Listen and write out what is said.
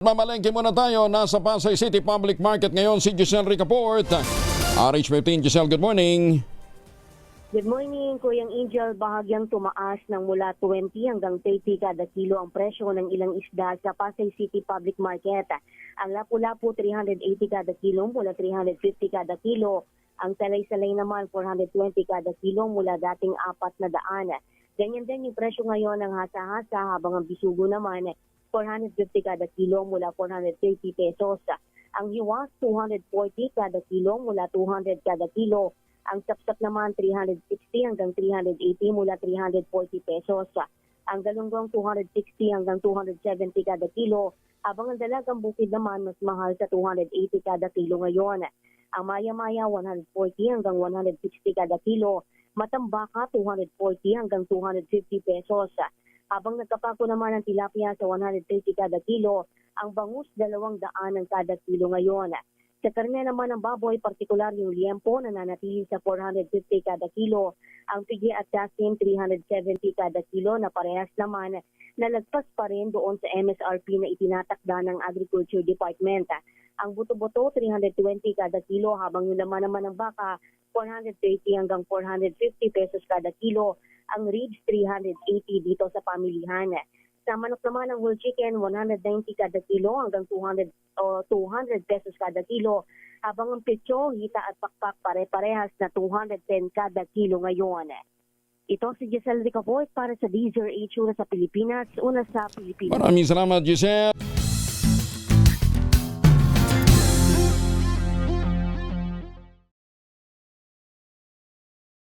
Mamalengke muna tayo. Nasa Pasay City Public Market ngayon si Giselle Ricaport. RH15, Giselle, good morning. Good morning, Kuyang Angel. Bahagyang tumaas ng mula 20 hanggang 30 kada kilo ang presyo ng ilang isda sa Pasay City Public Market. Ang lapu-lapu 380 kada kilo mula 350 kada kilo. Ang salay-salay naman 420 kada kilo mula dating 400. Ganyan din yung presyo ngayon ng hasa-hasa habang ang bisugo naman 450 kada kilo mula 430 pesos. Ang hiwas 240 kada kilo mula 200 kada kilo. Ang sapsap naman 360 hanggang 380 mula 340 pesos. Ang galunggong 260 hanggang 270 kada kilo. Habang ang dalagang bukid naman mas mahal sa 280 kada kilo ngayon. Ang maya-maya 140 hanggang 160 kada kilo. Matambaka 240 hanggang 250 pesos. Habang nagkapako naman ang tilapia sa 130 kada kilo, ang bangus 200 ang kada kilo ngayon. Sa karne naman ng baboy, partikular yung liempo na nanatili sa 450 kada kilo. Ang pigi at dasin 370 kada kilo na parehas naman nalagpas pa rin doon sa MSRP na itinatakda ng Agriculture Department. Ang buto-buto 320 kada kilo habang yung laman naman ng baka 430 hanggang 450 pesos kada kilo. Ang ribs 380 dito sa pamilihan. Sa manok naman ang whole chicken 190 kada kilo hanggang 200 pesos kada kilo. Habang ang pecho, hita at pakpak pare-parehas na 210 kada kilo ngayon. Ito si Giselle Ricaport para sa DZRH una sa Pilipinas, una sa Pilipinas. Maraming salamat, Giselle.